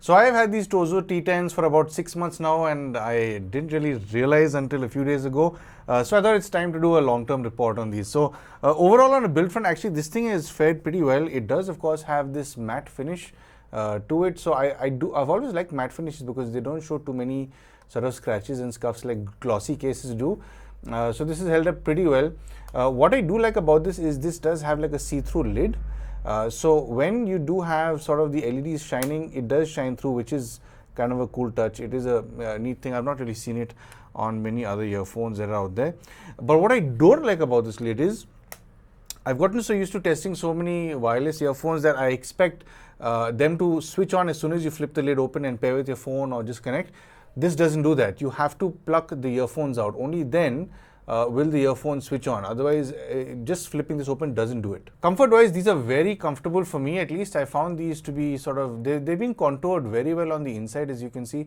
So I've had these TOZO T10s for about 6 months now, and I didn't really realize until a few days ago. So I thought it's time to do a long-term report on these. So overall on a build front, actually this thing is fared pretty well. It does of course have this matte finish to it. So I've always liked matte finishes because they don't show too many sort of scratches and scuffs like glossy cases do. So this is held up pretty well. What I do like about this is this does have like a see-through lid. So when you do have sort of the LEDs shining, it does shine through, which is kind of a cool touch. It is a neat thing. I've not really seen it on many other earphones that are out there. But what I don't like about this lid is I've gotten so used to testing so many wireless earphones that I expect them to switch on as soon as you flip the lid open and pair with your phone or just connect. This doesn't do that. You have to pluck the earphones out. Only then will the earphone switch on. Otherwise, just flipping this open doesn't do it. Comfort-wise, these are very comfortable for me. At least I found these to be sort of, they've been contoured very well on the inside, as you can see.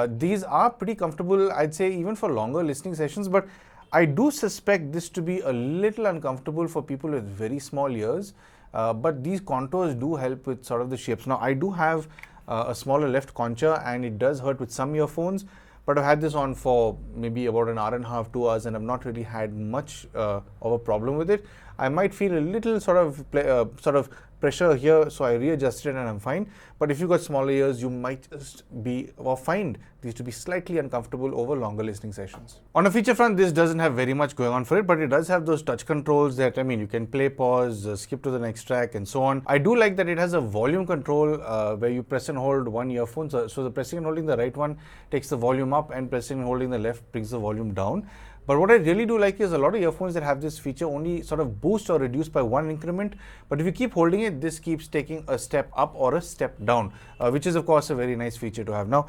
These are pretty comfortable, I'd say, even for longer listening sessions. But I do suspect this to be a little uncomfortable for people with very small ears. But these contours do help with sort of the shapes. Now, I do have a smaller left concha, and it does hurt with some earphones, but I've had this on for maybe about an hour and a half, 2 hours, and I've not really had much of a problem with it. I might feel a little sort of pressure here, so I readjusted it and I'm fine. But if you've got smaller ears, you might just be or find these to be slightly uncomfortable over longer listening sessions. On a feature front, this doesn't have very much going on for it, but it does have those touch controls that, I mean, you can play, pause, skip to the next track and so on. I do like that it has a volume control where you press and hold one earphone. So the pressing and holding the right one takes the volume up, and pressing and holding the left brings the volume down. But what I really do like is a lot of earphones that have this feature only sort of boost or reduce by one increment. But if you keep holding it, this keeps taking a step up or a step down, which is of course a very nice feature to have. Now,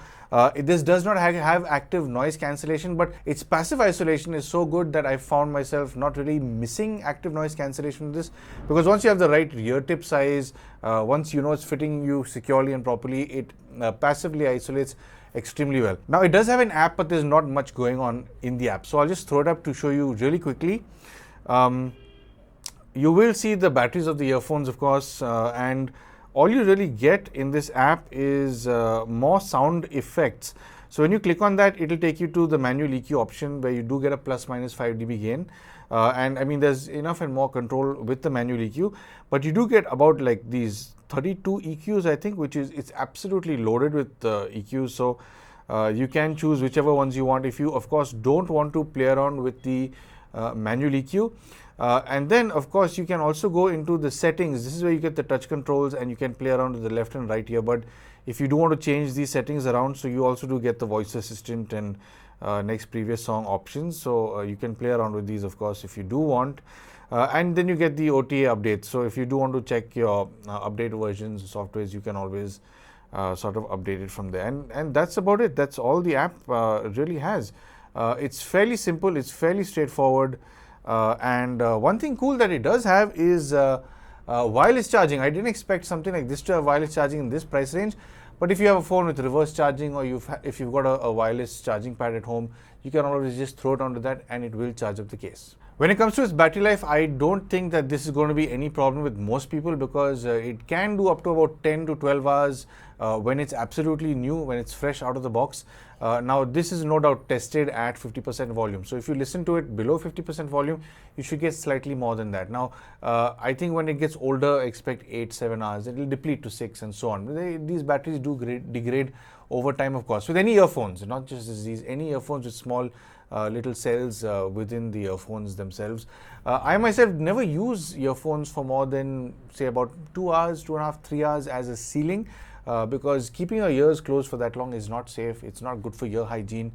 this does not have active noise cancellation, but its passive isolation is so good that I found myself not really missing active noise cancellation with this, because once you have the right ear tip size, once you know it's fitting you securely and properly, it passively isolates extremely well. Now it does have an app, but there's not much going on in the app. So I'll just throw it up to show you really quickly. You will see the batteries of the earphones, of course, and all you really get in this app is more sound effects. So when you click on that, it'll take you to the manual EQ option where you do get a plus minus 5 dB gain. And I mean, there's enough and more control with the manual EQ, but you do get about like these 32 EQs, I think, which is, it's absolutely loaded with EQs. So you can choose whichever ones you want. If you, of course, don't want to play around with the manual EQ. And then, of course, you can also go into the settings. This is where you get the touch controls, and you can play around with the left and right earbud. If you do want to change these settings around, so you also do get the voice assistant and next previous song options. So you can play around with these, of course, if you do want. And then you get the OTA updates. So if you do want to check your update versions, softwares, you can always sort of update it from there. And that's about it. That's all the app really has. It's fairly simple. It's fairly straightforward. And one thing cool that it does have is wireless charging. I didn't expect something like this to have wireless charging in this price range. But if you have a phone with reverse charging, or if you've got a wireless charging pad at home, you can always just throw it onto that and it will charge up the case. When it comes to its battery life, I don't think that this is going to be any problem with most people, because it can do up to about 10 to 12 hours when it's absolutely new, when it's fresh out of the box. Now, this is no doubt tested at 50% volume. So if you listen to it below 50% volume, you should get slightly more than that. Now, I think when it gets older, expect 8-7 hours. It will deplete to 6 and so on. These batteries do degrade over time, of course, with any earphones, not just these, any earphones with small little cells within the earphones themselves. I myself never use earphones for more than, say, about 2 hours, 2.5, 3 hours as a ceiling, because keeping your ears closed for that long is not safe. It's not good for ear hygiene.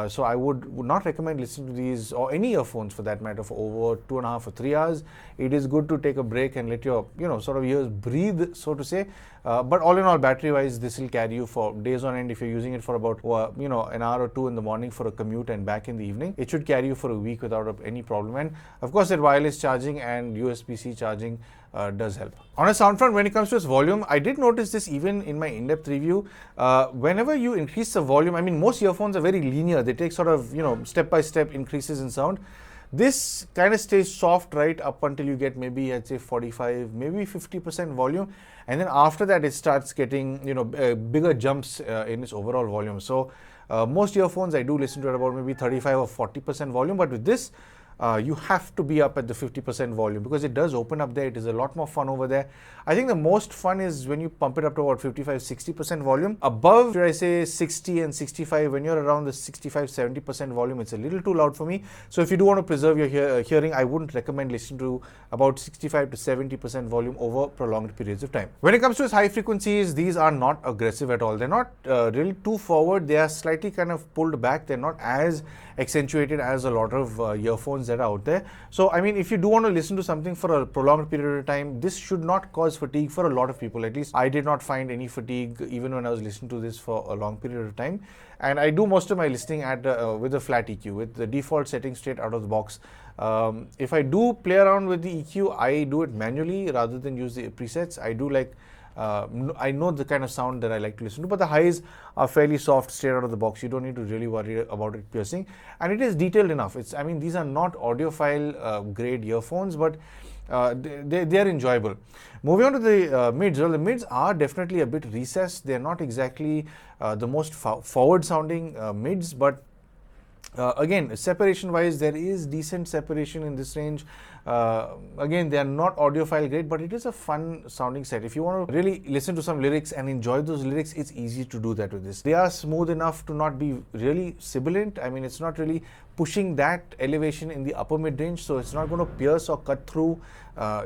So I would not recommend listening to these, or any earphones for that matter, for over 2.5 or 3 hours. It is good to take a break and let your, sort of ears breathe, so to say. But all in all, battery wise, this will carry you for days on end. If you're using it for about, an hour or two in the morning for a commute and back in the evening, it should carry you for a week without any problem. And of course, that wireless charging and USB-C charging does help. On a sound front, when it comes to its volume, I did notice this even in my in-depth review. Whenever you increase the volume, I mean, most earphones are very linear. They take sort of, step-by-step increases in sound. This kind of stays soft right up until you get maybe, I'd say 45, maybe 50% volume, and then after that it starts getting, you know, bigger jumps in its overall volume. So most earphones I do listen to at about maybe 35 or 40% volume, but with this you have to be up at the 50% volume because it does open up there. It is a lot more fun over there. I think the most fun is when you pump it up to about 55-60% volume. Above, should I say 60 and 65, when you're around the 65-70% volume, it's a little too loud for me. So if you do want to preserve your hearing, I wouldn't recommend listening to about 65 to 70% volume over prolonged periods of time. When it comes to its high frequencies, these are not aggressive at all. They're not really too forward. They are slightly kind of pulled back. They're not as accentuated as a lot of earphones that are out there. So I mean, if you do want to listen to something for a prolonged period of time, this should not cause fatigue for a lot of people. At least I did not find any fatigue even when I was listening to this for a long period of time. And I do most of my listening at with a flat EQ, with the default setting straight out of the box. If I do play around with the EQ, I do it manually rather than use the presets. I do like I know the kind of sound that I like to listen to, but the highs are fairly soft straight out of the box. You don't need to really worry about it piercing, and it is detailed enough. I mean, these are not audiophile grade earphones, but they are enjoyable. Moving on to the mids. Well, the mids are definitely a bit recessed. They're not exactly the most forward sounding mids, but again, separation wise, there is decent separation in this range. Again, they are not audiophile grade, but it is a fun sounding set. If you want to really listen to some lyrics and enjoy those lyrics, it's easy to do that with this. They are smooth enough to not be really sibilant. I mean, it's not really pushing that elevation in the upper mid range, so it's not going to pierce or cut through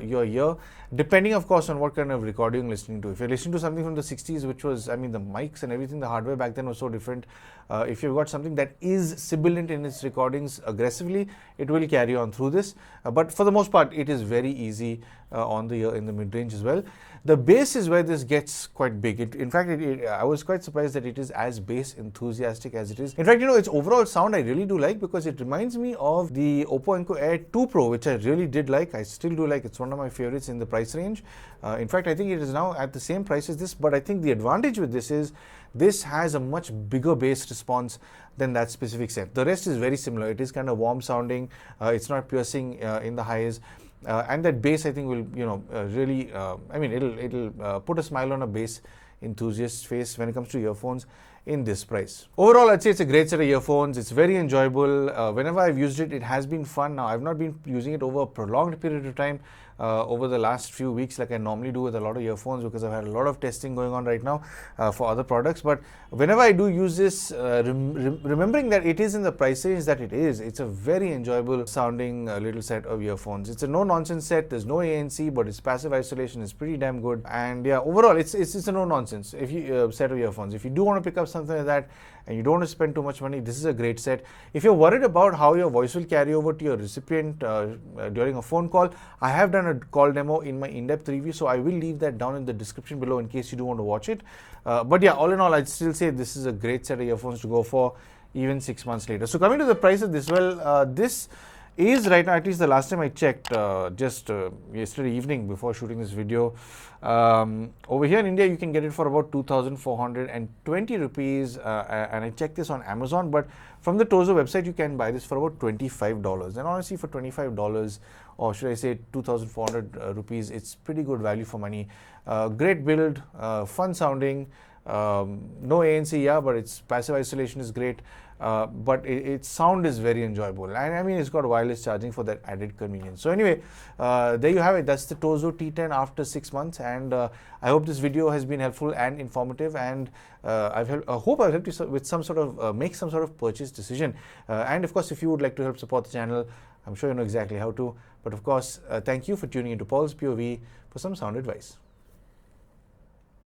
your ear, depending of course on what kind of recording you're listening to. If you're listening to something from the 60s, which was, I mean, the mics and everything, the hardware back then was so different. If you've got something that is sibilant in its recordings aggressively, it will carry on through this. But for the most part, it is very easy on the ear in the mid range as well. The bass is where this gets quite big. In fact, I was quite surprised that it is as bass enthusiastic as it is. In fact, you know, its overall sound I really do like because it reminds me of the Oppo Enco Air 2 Pro, which I really did like. I still do like. It's one of my favorites in the price range. In fact, I think it is now at the same price as this, but I think the advantage with this is this has a much bigger bass response than that specific set. The rest is very similar. It is kind of warm sounding. It's not piercing in the highs. And that bass, I think, will, you know, really, I mean, it'll put a smile on a bass enthusiast's face when it comes to earphones in this price. Overall, I'd say it's a great set of earphones. It's very enjoyable. Whenever I've used it, it has been fun. Now, I've not been using it over a prolonged period of time over the last few weeks like I normally do with a lot of earphones because I've had a lot of testing going on right now for other products. But whenever I do use this, remembering that it is in the price range that it is, it's a very enjoyable sounding little set of earphones. It's a no-nonsense set. There's no ANC, but its passive isolation is pretty damn good. And yeah, overall, it's a no-nonsense set of earphones. If you do want to pick up something like that and you don't want to spend too much money, this is a great set. If you're worried about how your voice will carry over to your recipient during a phone call, I have done a call demo in my in-depth review, so I will leave that down in the description below in case you do want to watch it. But yeah, all in all, I'd still say this is a great set of earphones to go for even 6 months later. So coming to the price of this, well, this is right now, at least the last time I checked, just yesterday evening before shooting this video, over here in India you can get it for about 2,420 rupees, and I checked this on Amazon, but from the TOZO website you can buy this for about $25. And honestly, for $25, or should I say 2,400 rupees, it's pretty good value for money. Great build, fun sounding, no ANC, yeah, but its passive isolation is great. But its sound is very enjoyable, and I mean, it's got wireless charging for that added convenience. So anyway, there you have it. That's the TOZO T10 after 6 months, and I hope this video has been helpful and informative, and I hope I've helped you with some sort of make some sort of purchase decision. And of course, if you would like to help support the channel, I'm sure you know exactly how to. But of course, thank you for tuning into Paul's POV for some sound advice.